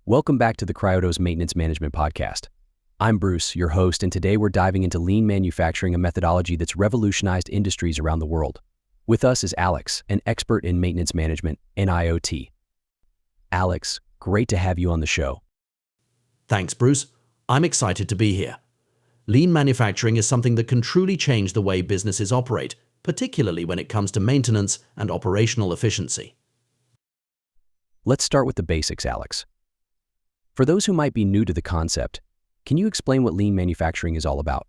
Welcome back to the Cryotos Maintenance Management Podcast. I'm Bruce, your host, and today we're diving into lean manufacturing, a methodology that's revolutionized industries around the world. With us is Alex, an expert in maintenance management and IoT. Alex, great to have you on the show. Thanks, Bruce. I'm excited to be here. Lean manufacturing is something that can truly change the way businesses operate, particularly when it comes to maintenance and operational efficiency. Let's start with the basics, Alex. For those who might be new to the concept, can you explain what lean manufacturing is all about?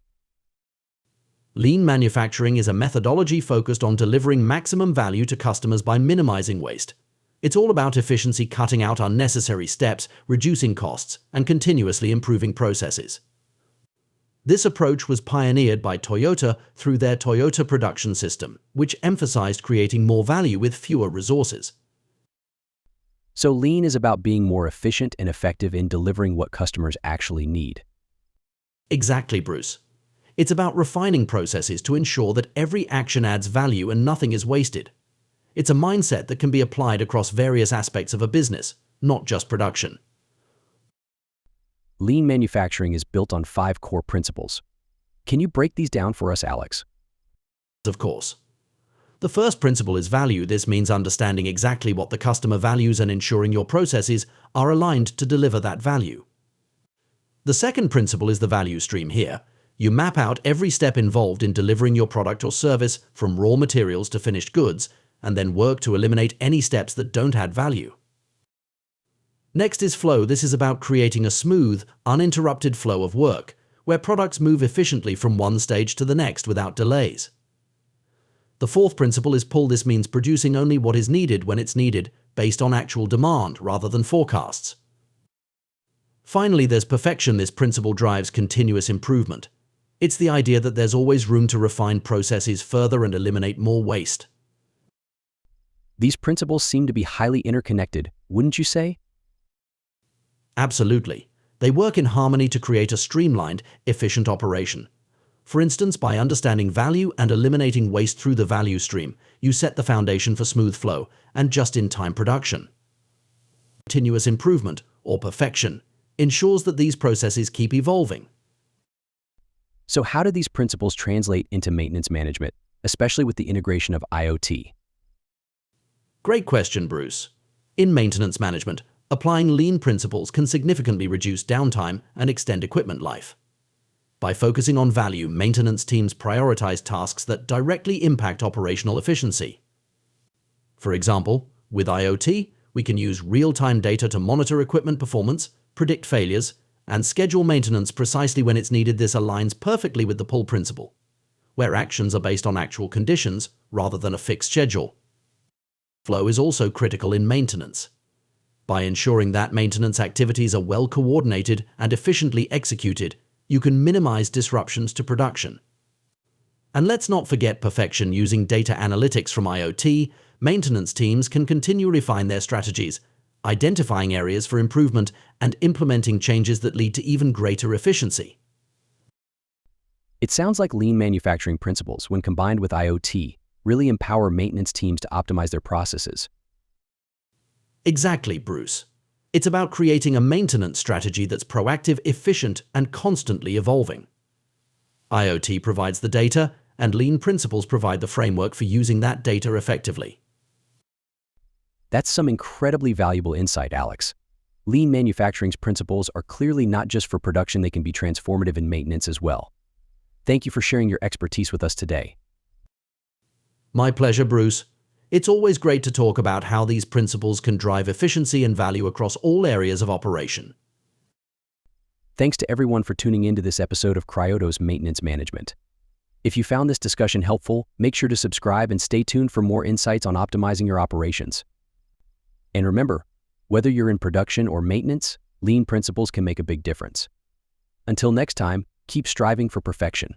Lean manufacturing is a methodology focused on delivering maximum value to customers by minimizing waste. It's all about efficiency, cutting out unnecessary steps, reducing costs, and continuously improving processes. This approach was pioneered by Toyota through their Toyota Production System, which emphasized creating more value with fewer resources. So lean is about being more efficient and effective in delivering what customers actually need. Exactly, Bruce. It's about refining processes to ensure that every action adds value and nothing is wasted. It's a mindset that can be applied across various aspects of a business, not just production. Lean manufacturing is built on 5 core principles. Can you break these down for us, Alex? Of course. The first principle is value. This means understanding exactly what the customer values and ensuring your processes are aligned to deliver that value. The second principle is the value stream. Here, you map out every step involved in delivering your product or service from raw materials to finished goods, and then work to eliminate any steps that don't add value. Next is flow. This is about creating a smooth, uninterrupted flow of work, where products move efficiently from one stage to the next without delays. The fourth principle is pull. This means producing only what is needed when it's needed, based on actual demand rather than forecasts. Finally, there's perfection. This principle drives continuous improvement. It's the idea that there's always room to refine processes further and eliminate more waste. These principles seem to be highly interconnected, wouldn't you say? Absolutely. They work in harmony to create a streamlined, efficient operation. For instance, by understanding value and eliminating waste through the value stream, you set the foundation for smooth flow and just-in-time production. Continuous improvement, or perfection, ensures that these processes keep evolving. So how do these principles translate into maintenance management, especially with the integration of IoT? Great question, Bruce. In maintenance management, applying lean principles can significantly reduce downtime and extend equipment life. By focusing on value, maintenance teams prioritize tasks that directly impact operational efficiency. For example, with IoT, we can use real-time data to monitor equipment performance, predict failures, and schedule maintenance precisely when it's needed. This aligns perfectly with the pull principle, where actions are based on actual conditions rather than a fixed schedule. Flow is also critical in maintenance. By ensuring that maintenance activities are well coordinated and efficiently executed, you can minimize disruptions to production. And let's not forget perfection. Using data analytics from IoT, maintenance teams can continue to refine their strategies, identifying areas for improvement and implementing changes that lead to even greater efficiency. It sounds like lean manufacturing principles, when combined with IoT, really empower maintenance teams to optimize their processes. Exactly, Bruce. It's about creating a maintenance strategy that's proactive, efficient, and constantly evolving. IoT provides the data, and lean principles provide the framework for using that data effectively. That's some incredibly valuable insight, Alex. Lean manufacturing's principles are clearly not just for production, they can be transformative in maintenance as well. Thank you for sharing your expertise with us today. My pleasure, Bruce. It's always great to talk about how these principles can drive efficiency and value across all areas of operation. Thanks to everyone for tuning into this episode of Cryotos Maintenance Management. If you found this discussion helpful, make sure to subscribe and stay tuned for more insights on optimizing your operations. And remember, whether you're in production or maintenance, lean principles can make a big difference. Until next time, keep striving for perfection.